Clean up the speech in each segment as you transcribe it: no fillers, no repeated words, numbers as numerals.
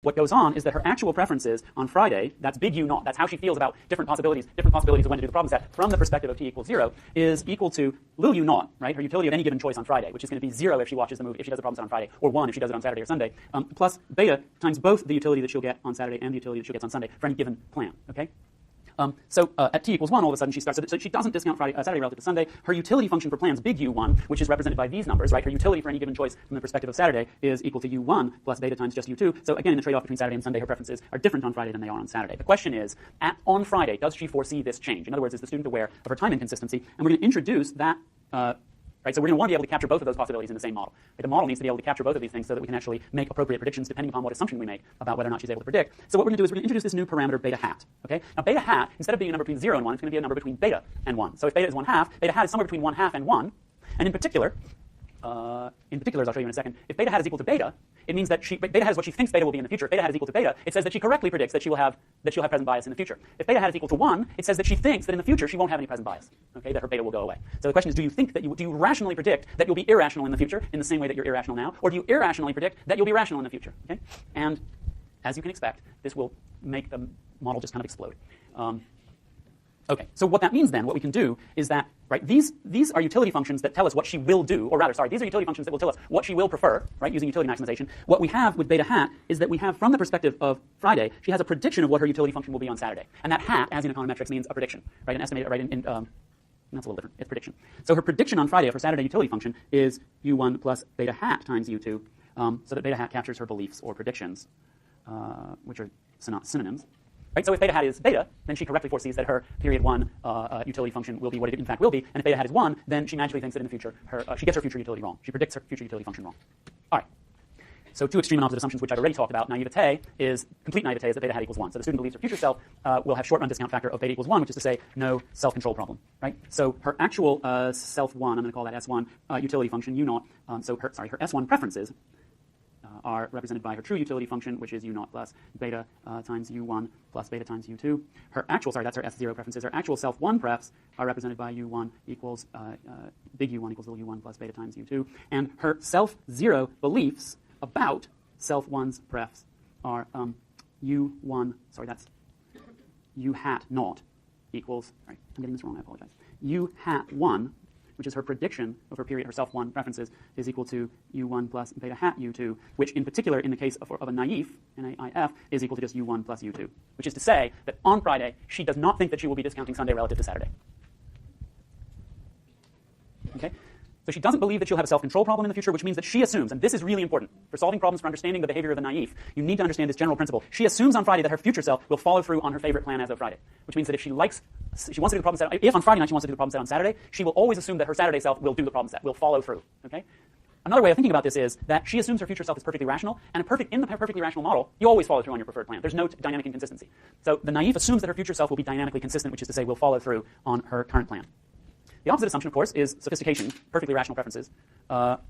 what goes on is that her actual preferences on Friday, that's big U naught, that's how she feels about different possibilities of when to do the problem set from the perspective of t equals 0, is equal to little u naught, right, her utility of any given choice on Friday, which is going to be 0 if she watches the movie, if she does the problem set on Friday, or 1 if she does it on Saturday or Sunday, plus beta times both the utility that she'll get on Saturday and the utility that she'll get on Sunday for any given plan, okay? So at t equals 1, all of a sudden she starts, so she doesn't discount Saturday relative to Sunday. Her utility function for plans, big U1, which is represented by these numbers, right? Her utility for any given choice from the perspective of Saturday is equal to U1 plus beta times just U2. So again, in the trade-off between Saturday and Sunday, her preferences are different on Friday than they are on Saturday. The question is, on Friday, does she foresee this change? In other words, is the student aware of her time inconsistency? And we're going to introduce that right, so we're going to want to be able to capture both of those possibilities in the same model. Like, the model needs to be able to capture both of these things so that we can actually make appropriate predictions depending upon what assumption we make about whether or not she's able to predict. So what we're going to do is we're going to introduce this new parameter beta hat. Okay? Now beta hat, instead of being a number between 0 and 1, it's going to be a number between beta and 1. So if beta is 1/2, beta hat is somewhere between 1/2 and 1. And in particular, as I'll show you in a second, if beta hat is equal to beta, it means that beta hat is what she thinks beta will be in the future. If beta hat is equal to beta, it says that she correctly predicts that she'll have present bias in the future. If beta hat is equal to 1, it says that she thinks that in the future she won't have any present bias. Okay, that her beta will go away. So the question is, do you rationally predict that you'll be irrational in the future in the same way that you're irrational now, or do you irrationally predict that you'll be rational in the future? Okay, and as you can expect, this will make the model just kind of explode. Okay, so what that means then, what we can do is that, right, these are utility functions that tell us what she will do, or rather, sorry, these are utility functions that will tell us what she will prefer, right, using utility maximization. What we have with beta hat is that we have, from the perspective of Friday, she has a prediction of what her utility function will be on Saturday. And that hat, as in econometrics, means a prediction, right, an estimate, right, that's a little different, it's prediction. So her prediction on Friday of her Saturday utility function is U1 plus beta hat times U2, so that beta hat captures her beliefs or predictions, which are synonyms. Right, so if beta hat is beta, then she correctly foresees that her period 1 utility function will be what it in fact will be, and if beta hat is 1, then she magically thinks that in the future she gets her future utility wrong. She predicts her future utility function wrong. All right. So two extreme and opposite assumptions, which I've already talked about. Complete naivete is that beta hat equals 1. So the student believes her future self will have short-run discount factor of beta equals 1, which is to say no self-control problem. Right. So her actual self 1, I'm going to call that S1 utility function U0. So her S1 preferences are represented by her true utility function, which is U0 plus beta times U1 plus beta times U2. Her actual, that's her S0 preferences. Her actual self 1 prefs are represented by U1 equals, big U1 equals little U1 plus beta times U2. And her self 0 beliefs about self 1's prefs are U1, that's U hat naught equals, I'm getting this wrong, I apologize. U hat 1, which is her prediction of her period, her self 1 preferences, is equal to U1 plus beta hat U2, which in particular, in the case of a naive, NAIF, is equal to just U1 plus U2, which is to say that on Friday, she does not think that she will be discounting Sunday relative to Saturday. Okay? So she doesn't believe that she'll have a self-control problem in the future, which means that she assumes, and this is really important, for solving problems for understanding the behavior of the naive, you need to understand this general principle. She assumes on Friday that her future self will follow through on her favorite plan as of Friday, which means that if she wants to do the problem set, if on Friday night she wants to do the problem set on Saturday, she will always assume that her Saturday self will do the problem set, will follow through. Okay? Another way of thinking about this is that she assumes her future self is perfectly rational, and in the perfectly rational model, you always follow through on your preferred plan. There's no dynamic inconsistency. So the naive assumes that her future self will be dynamically consistent, which is to say will follow through on her current plan. The opposite assumption, of course, is sophistication, perfectly rational preferences,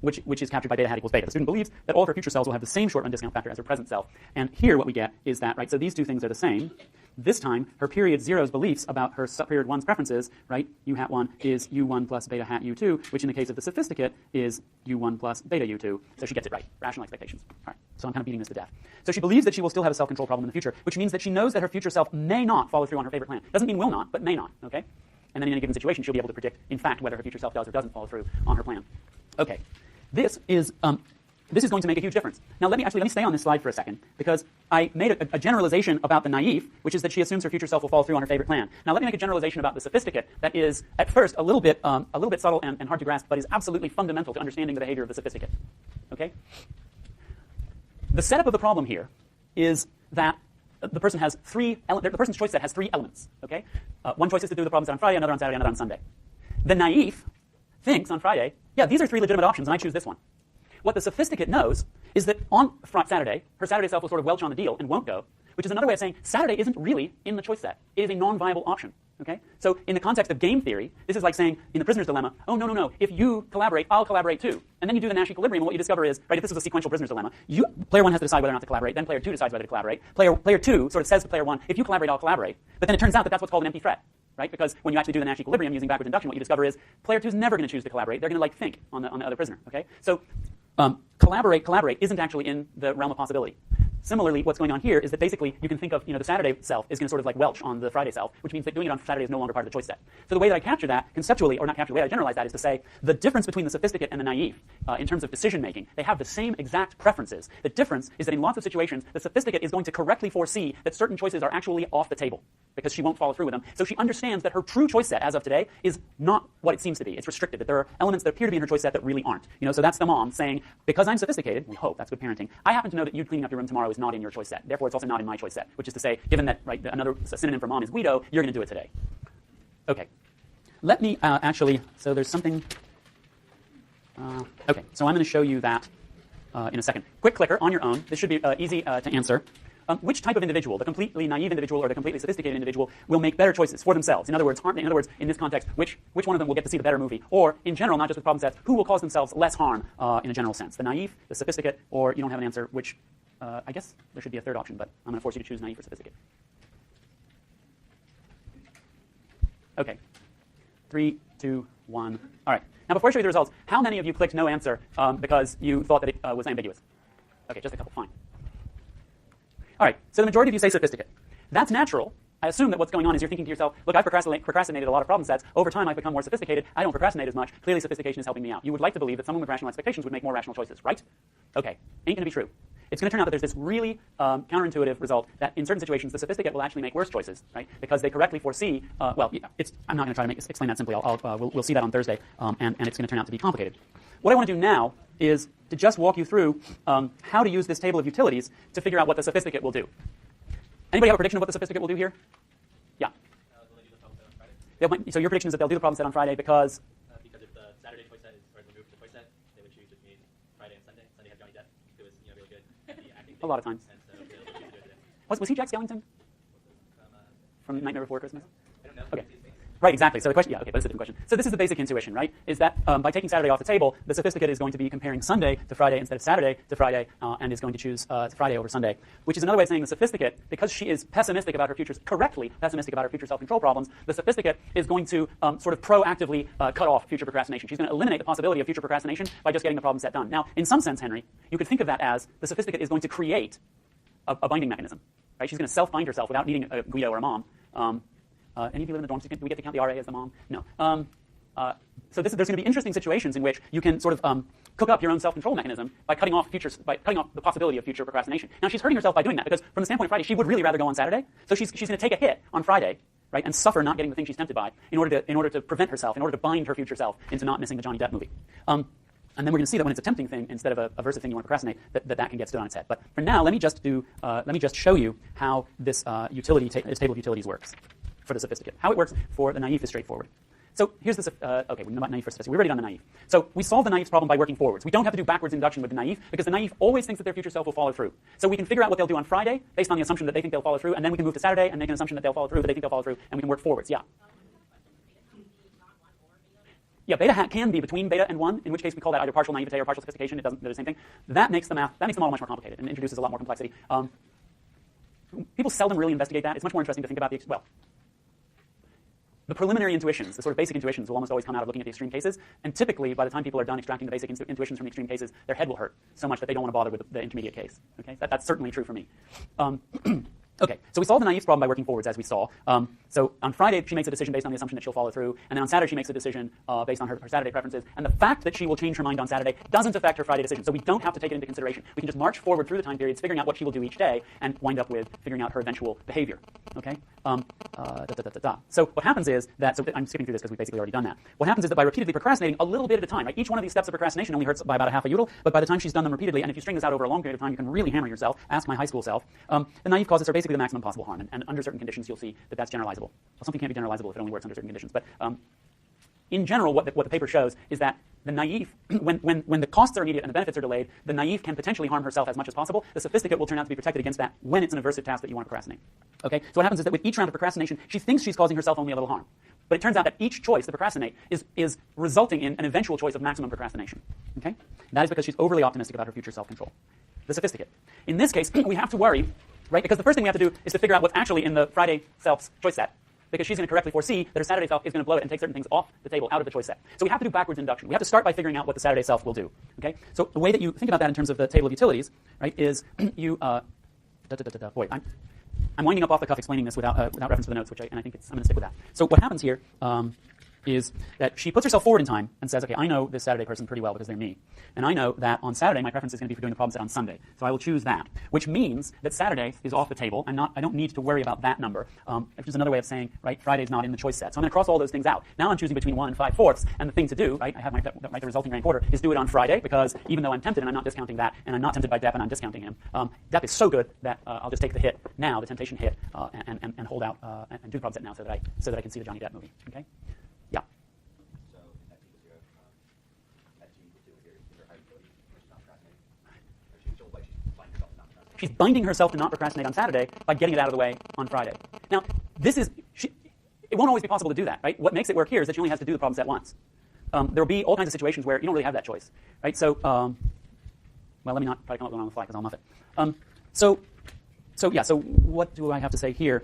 which is captured by beta hat equals beta. The student believes that all of her future selves will have the same short-run discount factor as her present self. And here what we get is that, right, so these two things are the same. This time, her period 0's beliefs about her period 1's preferences, right, U hat 1 is U1 plus beta hat U2, which in the case of the sophisticate is U1 plus beta U2. So she gets it right, rational expectations. All right, so I'm kind of beating this to death. So she believes that she will still have a self-control problem in the future, which means that she knows that her future self may not follow through on her favorite plan. Doesn't mean will not, but may not, okay? And then in any given situation, she'll be able to predict, in fact, whether her future self does or doesn't follow through on her plan. Okay, this is going to make a huge difference. Now, let me stay on this slide for a second, because I made a generalization about the naive, which is that she assumes her future self will follow through on her favorite plan. Now, let me make a generalization about the sophisticate that is, at first, a little bit subtle and hard to grasp, but is absolutely fundamental to understanding the behavior of the sophisticate. Okay? The setup of the problem here is that the person has the person's choice set has 3 elements. Okay, one choice is to do the problem set on Friday, another on Saturday, another on Sunday. The naive thinks on Friday, yeah, these are 3 legitimate options, and I choose this one. What the sophisticate knows is that on Saturday, her Saturday self will sort of welch on the deal and won't go, which is another way of saying Saturday isn't really in the choice set. It is a non-viable option. Okay, so in the context of game theory, this is like saying in the prisoner's dilemma, oh no, if you collaborate, I'll collaborate too. And then you do the Nash equilibrium, and what you discover is, right, if this was a sequential prisoner's dilemma, player 1 has to decide whether or not to collaborate, then player 2 decides whether to collaborate. Player 2 sort of says to player 1, if you collaborate, I'll collaborate. But then it turns out that that's what's called an empty threat, right? Because when you actually do the Nash equilibrium using backwards induction, what you discover is player 2 is never going to choose to collaborate. They're going to think on the other prisoner. Okay, so collaborate isn't actually in the realm of possibility. Similarly, what's going on here is that basically you can think of, the Saturday self is going to sort of like welch on the Friday self, which means that doing it on Saturday is no longer part of the choice set. So the way that I capture that conceptually, or not capture, the way I generalize that is to say the difference between the sophisticate and the naive in terms of decision making, they have the same exact preferences. The difference is that in lots of situations, the sophisticate is going to correctly foresee that certain choices are actually off the table because she won't follow through with them. So she understands that her true choice set as of today is not what it seems to be. It's restricted, that there are elements that appear to be in her choice set that really aren't. So that's the mom saying, because I'm sophisticated, we hope, that's good parenting, I happen to know that you cleaning up your room tomorrow is not in your choice set. Therefore, it's also not in my choice set, which is to say, given that another synonym for mom is Guido, you're going to do it today. Okay. Let me so there's something. Okay, so I'm going to show you that in a second. Quick clicker on your own. This should be easy to answer. Which type of individual, the completely naive individual or the completely sophisticated individual, will make better choices for themselves? In other words, in this context, which one of them will get to see the better movie? Or, in general, not just with problem sets, who will cause themselves less harm in a general sense? The naive, the sophisticate, or you don't have an answer, which I guess there should be a third option, but I'm going to force you to choose naive or sophisticate. Okay. 3, 2, 1. All right. Now, before I show you the results, how many of you clicked no answer because you thought that it was ambiguous? Okay, just a couple. Fine. All right. So the majority of you say sophisticate. That's natural. I assume that what's going on is you're thinking to yourself, look, I've procrastinated a lot of problem sets. Over time, I've become more sophisticated. I don't procrastinate as much. Clearly, sophistication is helping me out. You would like to believe that someone with rational expectations would make more rational choices, right? Okay. Ain't going to be true. It's going to turn out that there's this really counterintuitive result that in certain situations, the sophisticate will actually make worse choices, right? Because they correctly foresee, I'm not going to try to explain that simply. We'll see that on Thursday, and it's going to turn out to be complicated. What I want to do now is to just walk you through how to use this table of utilities to figure out what the sophisticate will do. Anybody have a prediction of what the sophisticate will do here? Yeah. Will they do the problem set on Friday? So your prediction is that they'll do the problem set on Friday because? Because if the Saturday toy set is removed from the toy set, they would choose between Friday and Sunday. Sunday had Johnny Depp, who was really good at the acting. A lot of times. And so they'll choose to do it today. Was he Jack Skellington? From Nightmare Before Christmas? I don't know. Okay. Right, exactly. So the question, but it's a different question. So this is the basic intuition, right? Is that by taking Saturday off the table, the sophisticate is going to be comparing Sunday to Friday instead of Saturday to Friday, and is going to choose Friday over Sunday, which is another way of saying the sophisticate, because she is correctly pessimistic about her future self-control problems, the sophisticate is going to sort of proactively cut off future procrastination. She's going to eliminate the possibility of future procrastination by just getting the problem set done. Now, in some sense, Henry, you could think of that as the sophisticate is going to create a binding mechanism, right? She's going to self-bind herself without needing a Guido or a mom. Any of you live in the dorms? Do we get to count the RA as the mom? No. So there's going to be interesting situations in which you can sort of cook up your own self-control mechanism by cutting off the possibility of future procrastination. Now she's hurting herself by doing that because from the standpoint of Friday, she would really rather go on Saturday. So she's going to take a hit on Friday, right, and suffer not getting the thing she's tempted by in order to prevent herself, in order to bind her future self into not missing the Johnny Depp movie. And then we're going to see that when it's a tempting thing instead of a aversive thing you want to procrastinate, that can get stood on its head. But for now, let me just show you how this this table of utilities works for the sophisticate. How it works for the naive is straightforward. So here's this. Okay, we know about naive for sophisticate. We're already done the naive. So we solve the naive's problem by working forwards. We don't have to do backwards induction with the naive because the naive always thinks that their future self will follow through. So we can figure out what they'll do on Friday based on the assumption that they think they'll follow through, and then we can move to Saturday and make an assumption that they'll follow through, that they think they'll follow through, and we can work forwards. Yeah. Yeah, beta can be between beta and 1, in which case we call that either partial naivete or partial sophistication. They're the same thing. That makes the model much more complicated and introduces a lot more complexity. People seldom really investigate that. It's much more interesting to think about the preliminary intuitions, the sort of basic intuitions, will almost always come out of looking at the extreme cases. And typically, by the time people are done extracting the basic intuitions from the extreme cases, their head will hurt so much that they don't want to bother with the intermediate case. Okay, that's certainly true for me. Okay, so we solve the naive's problem by working forwards, as we saw. So on Friday, she makes a decision based on the assumption that she'll follow through, and then on Saturday, she makes a decision based on her Saturday preferences. And the fact that she will change her mind on Saturday doesn't affect her Friday decision, so we don't have to take it into consideration. We can just march forward through the time periods, figuring out what she will do each day, and wind up with figuring out her eventual behavior. Okay. So what happens is that, so I'm skipping through this because we've basically already done that. What happens is that by repeatedly procrastinating a little bit at a time, right? Each one of these steps of procrastination only hurts by about a half a udel, but by the time she's done them repeatedly, and if you string this out over a long period of time, you can really hammer yourself. Ask my high school self. The naive causes her basically the maximum possible harm, and under certain conditions, you'll see that that's generalizable. Well, something can't be generalizable if it only works under certain conditions, but in general, what the paper shows is that the naive, when the costs are immediate and the benefits are delayed, the naive can potentially harm herself as much as possible. The sophisticate will turn out to be protected against that when it's an aversive task that you want to procrastinate. Okay? So what happens is that with each round of procrastination, she thinks she's causing herself only a little harm. But it turns out that each choice to procrastinate is resulting in an eventual choice of maximum procrastination. Okay? That is because she's overly optimistic about her future self-control. The sophisticate. In this case, we have to worry, right? Because the first thing we have to do is to figure out what's actually in the Friday self's choice set, because she's going to correctly foresee that her Saturday self is going to blow it and take certain things off the table, out of the choice set. So we have to do backwards induction. We have to start by figuring out what the Saturday self will do. Okay? So the way that you think about that in terms of the table of utilities, right, is you Boy, I'm winding up off the cuff explaining this without reference to the notes, and I think I'm going to stick with that. So what happens here is that she puts herself forward in time and says, okay, I know this Saturday person pretty well because they're me. And I know that on Saturday my preference is going to be for doing the problem set on Sunday. So I will choose that, which means that Saturday is off the table. I don't need to worry about that number. It's just another way of saying, right, Friday's not in the choice set. So I'm going to cross all those things out. Now I'm choosing between 1 and 5/4, and the thing to do, right, I have the resulting rank order, is do it on Friday, because even though I'm tempted and I'm not discounting that, and I'm not tempted by Depp and I'm discounting him, Depp is so good that I'll just take the hit now, the temptation hit, and hold out and do the problem set now so that I can see the Johnny Depp movie. Okay? Yeah. She's binding herself to not procrastinate on Saturday by getting it out of the way on Friday. Now, it won't always be possible to do that, right? What makes it work here is that she only has to do the problem set once. There will be all kinds of situations where you don't really have that choice, right? So, well, let me not try to come up with one on the fly because I'll muff it. So what do I have to say here?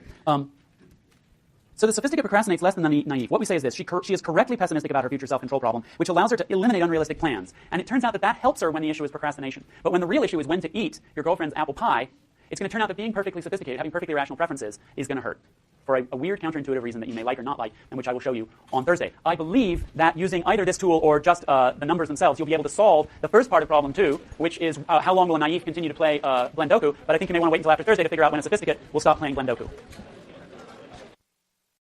So the sophisticated procrastinates less than the naive. What we say is this: she is correctly pessimistic about her future self-control problem, which allows her to eliminate unrealistic plans. And it turns out that helps her when the issue is procrastination. But when the real issue is when to eat your girlfriend's apple pie, it's going to turn out that being perfectly sophisticated, having perfectly rational preferences, is going to hurt for a weird counterintuitive reason that you may like or not like, and which I will show you on Thursday. I believe that using either this tool or just the numbers themselves, you'll be able to solve the first part of problem 2, which is how long will a naive continue to play Blendoku, but I think you may want to wait until after Thursday to figure out when a sophisticate will stop playing Blendoku.